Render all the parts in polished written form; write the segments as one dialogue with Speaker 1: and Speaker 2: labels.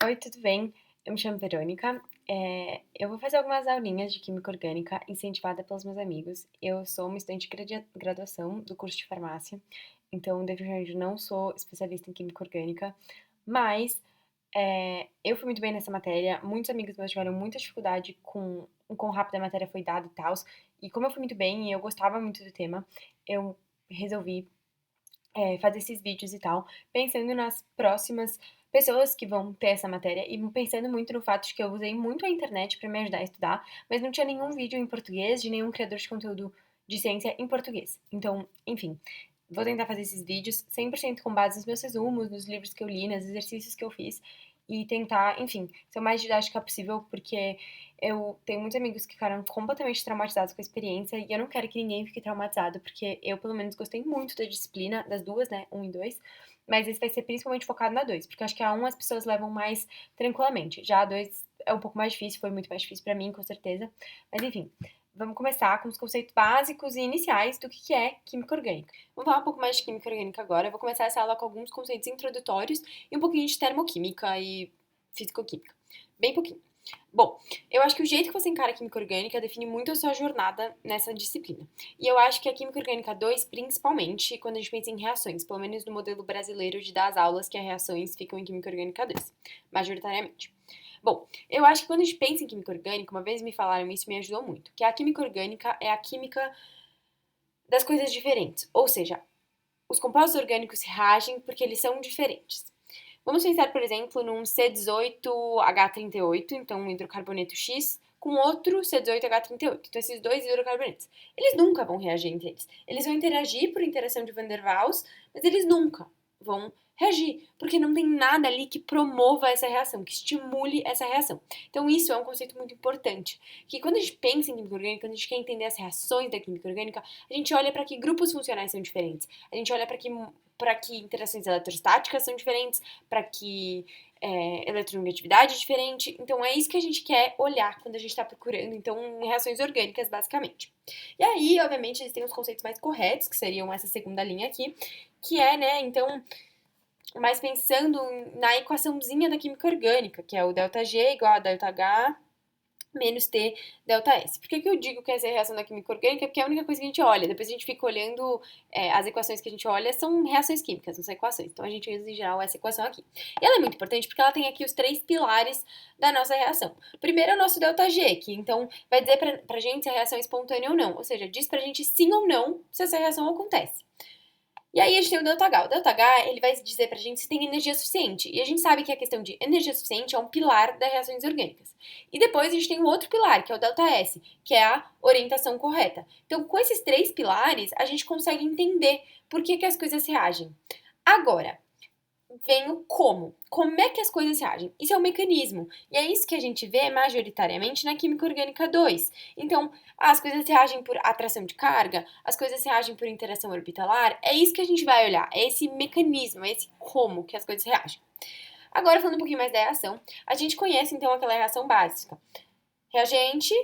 Speaker 1: Oi, tudo bem? Eu me chamo Verônica. Eu vou fazer algumas aulinhas de Química Orgânica incentivada pelos meus amigos. Eu sou uma estudante de graduação do curso de farmácia, então definitivamente não sou especialista em Química Orgânica, mas eu fui muito bem nessa matéria. Muitos amigos meus tiveram muita dificuldade com o quão rápido a matéria foi dada e tal, e como eu fui muito bem e eu gostava muito do tema, eu resolvi fazer esses vídeos e tal, pensando nas próximas pessoas que vão ter essa matéria e pensando muito no fato de que eu usei muito a internet para me ajudar a estudar, mas não tinha nenhum vídeo em português de nenhum criador de conteúdo de ciência em português. Então, enfim, vou tentar fazer esses vídeos 100% com base nos meus resumos, nos livros que eu li, nos exercícios que eu fiz e tentar, enfim, ser o mais didática possível, porque eu tenho muitos amigos que ficaram completamente traumatizados com a experiência e eu não quero que ninguém fique traumatizado, porque eu, pelo menos, gostei muito da disciplina, das duas, né, um e 2, mas esse vai ser principalmente focado na 2, porque eu acho que a um as pessoas levam mais tranquilamente, já a 2 é um pouco mais difícil, foi muito mais difícil pra mim, com certeza, mas enfim. Vamos começar com os conceitos básicos e iniciais do que é química orgânica. Vamos falar um pouco mais de química orgânica agora. Eu vou começar essa aula com alguns conceitos introdutórios e um pouquinho de termoquímica e fisicoquímica. Bem pouquinho. Bom, eu acho que o jeito que você encara a química orgânica define muito a sua jornada nessa disciplina. E eu acho que a química orgânica 2, principalmente quando a gente pensa em reações, pelo menos no modelo brasileiro de dar as aulas que as reações ficam em química orgânica 2, majoritariamente. Bom, eu acho que quando a gente pensa em química orgânica, uma vez me falaram isso e me ajudou muito, que a química orgânica é a química das coisas diferentes, ou seja, os compostos orgânicos reagem porque eles são diferentes. Vamos pensar, por exemplo, num C18H38, então um hidrocarboneto X, com outro C18H38. Então, esses dois hidrocarbonetos. Eles nunca vão reagir entre eles. Eles vão interagir por interação de Van der Waals, mas eles nunca vão reagir, porque não tem nada ali que promova essa reação, que estimule essa reação. Então, isso é um conceito muito importante, que quando a gente pensa em química orgânica, quando a gente quer entender as reações da química orgânica, a gente olha para que grupos funcionais são diferentes, a gente olha para que interações eletrostáticas são diferentes, para que eletronegatividade é diferente. Então, é isso que a gente quer olhar quando a gente está procurando, então, reações orgânicas, basicamente. E aí, obviamente, eles têm os conceitos mais corretos, que seriam essa segunda linha aqui, que é, né, então, mais pensando na equaçãozinha da química orgânica, que é o ΔG igual a ΔH menos T delta S. Por que eu digo que essa é a reação da química orgânica? Porque é a única coisa que a gente olha. Depois a gente fica olhando, as equações que a gente olha são reações químicas, não são equações. Então a gente usa em geral essa equação aqui. E ela é muito importante porque ela tem aqui os três pilares da nossa reação. Primeiro é o nosso ΔG, que então vai dizer pra gente se a reação é espontânea ou não. Ou seja, diz pra gente sim ou não se essa reação acontece. E aí a gente tem o ΔH. O ΔH, ele vai dizer pra gente se tem energia suficiente. E a gente sabe que a questão de energia suficiente é um pilar das reações orgânicas. E depois a gente tem um outro pilar, que é o ΔS, que é a orientação correta. Então, com esses três pilares, a gente consegue entender por que as coisas reagem. Agora, vem o como. Como é que as coisas reagem? Isso é um mecanismo. E é isso que a gente vê majoritariamente na química orgânica 2. Então, as coisas reagem por atração de carga, as coisas reagem por interação orbitalar. É isso que a gente vai olhar. É esse mecanismo, é esse como que as coisas reagem. Agora, falando um pouquinho mais da reação, a gente conhece então aquela reação básica. Reagente,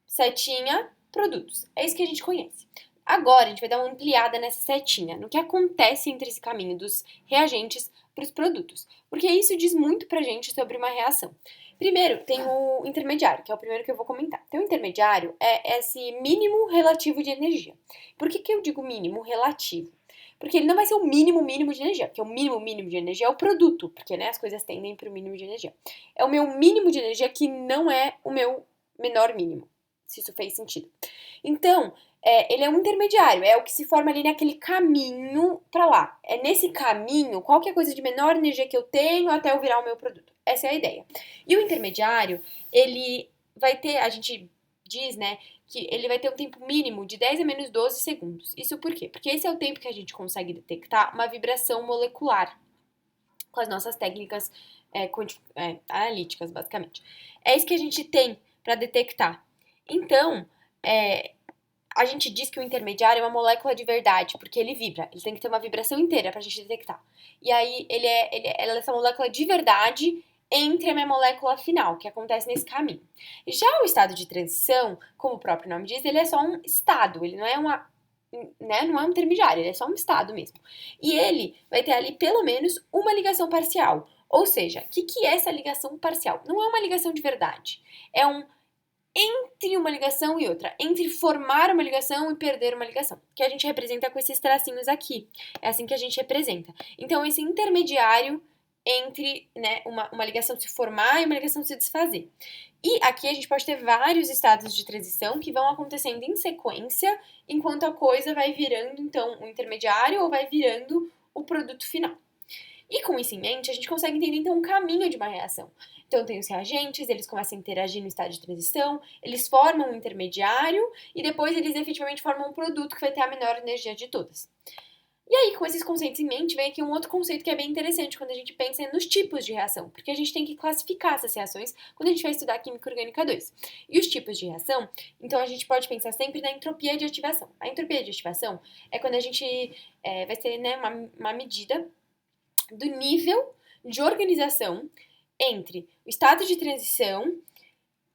Speaker 1: setinha, produtos. É isso que a gente conhece. Agora, a gente vai dar uma ampliada nessa setinha, no que acontece entre esse caminho dos reagentes para os produtos, porque isso diz muito pra gente sobre uma reação. Primeiro, tem o intermediário, que é o primeiro que eu vou comentar. Então, o intermediário é esse mínimo relativo de energia. Por que eu digo mínimo relativo? Porque ele não vai ser o mínimo mínimo de energia, porque o mínimo mínimo de energia é o produto, porque né, as coisas tendem para o mínimo de energia. É o meu mínimo de energia que não é o meu menor mínimo, se isso fez sentido. Então, ele é um intermediário, é o que se forma ali naquele caminho para lá. É nesse caminho, qualquer coisa de menor energia que eu tenho até eu virar o meu produto. Essa é a ideia. E o intermediário, ele vai ter, a gente diz, né, que ele vai ter um tempo mínimo de 10 a menos 12 segundos. Isso por quê? Porque esse é o tempo que a gente consegue detectar uma vibração molecular com as nossas técnicas analíticas, basicamente. É isso que a gente tem para detectar. Então, a gente diz que o intermediário é uma molécula de verdade, porque ele vibra. Ele tem que ter uma vibração inteira pra gente detectar. E aí, ela é essa molécula de verdade entre a minha molécula final, que acontece nesse caminho. Já o estado de transição, como o próprio nome diz, ele é só um estado, ele não é não é um intermediário, ele é só um estado mesmo. E ele vai ter ali pelo menos uma ligação parcial, Ou seja, o que é essa ligação parcial? Não é uma ligação de verdade, é um entre uma ligação e outra, entre formar uma ligação e perder uma ligação, que a gente representa com esses tracinhos aqui. É assim que a gente representa. Então, esse intermediário entre, né, uma ligação se formar e uma ligação se desfazer. E aqui a gente pode ter vários estados de transição que vão acontecendo em sequência, enquanto a coisa vai virando, então, o intermediário ou vai virando o produto final. E com isso em mente, a gente consegue entender, então, um caminho de uma reação. Então, tem os reagentes, eles começam a interagir no estado de transição, eles formam um intermediário e depois eles efetivamente formam um produto que vai ter a menor energia de todas. E aí, com esses conceitos em mente, vem aqui um outro conceito que é bem interessante quando a gente pensa nos tipos de reação, porque a gente tem que classificar essas reações quando a gente vai estudar Química Orgânica 2. E os tipos de reação, então a gente pode pensar sempre na entropia de ativação. A entropia de ativação é quando a gente vai ter, né, uma medida do nível de organização entre o estado de transição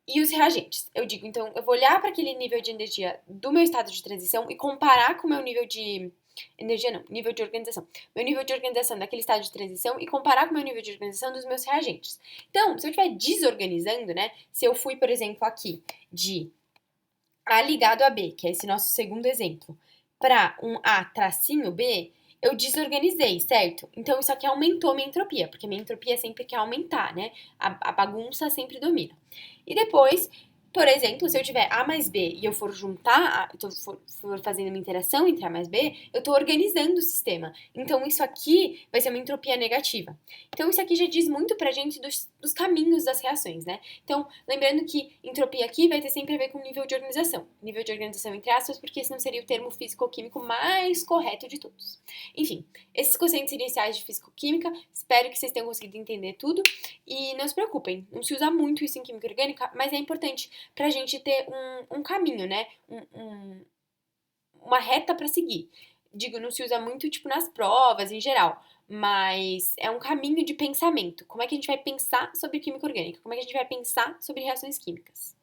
Speaker 1: e os reagentes. Eu digo, então, eu vou olhar para aquele nível de energia do meu estado de transição e comparar com o meu nível de energia, não, nível de organização. Meu nível de organização daquele estado de transição e comparar com o meu nível de organização dos meus reagentes. Então, se eu estiver desorganizando, né, se eu fui, por exemplo, aqui de A ligado a B, que é esse nosso segundo exemplo, para um A tracinho B, eu desorganizei, certo? Então isso aqui aumentou minha entropia, porque minha entropia sempre quer aumentar, né? A bagunça sempre domina. E depois, por exemplo, se eu tiver A mais B e eu for juntar, for fazendo uma interação entre A mais B, eu estou organizando o sistema. Então isso aqui vai ser uma entropia negativa. Então isso aqui já diz muito pra gente dos caminhos das reações, né? Então, lembrando que entropia aqui vai ter sempre a ver com nível de organização. Nível de organização entre aspas, porque esse não seria o termo físico-químico mais correto de todos. Enfim, esses conceitos iniciais de físico-química, espero que vocês tenham conseguido entender tudo. E não se preocupem, não se usa muito isso em química orgânica, mas é importante pra gente ter um caminho, né? Uma reta pra seguir. Digo, não se usa muito, tipo, nas provas, em geral, mas é um caminho de pensamento. Como é que a gente vai pensar sobre química orgânica? Como é que a gente vai pensar sobre reações químicas?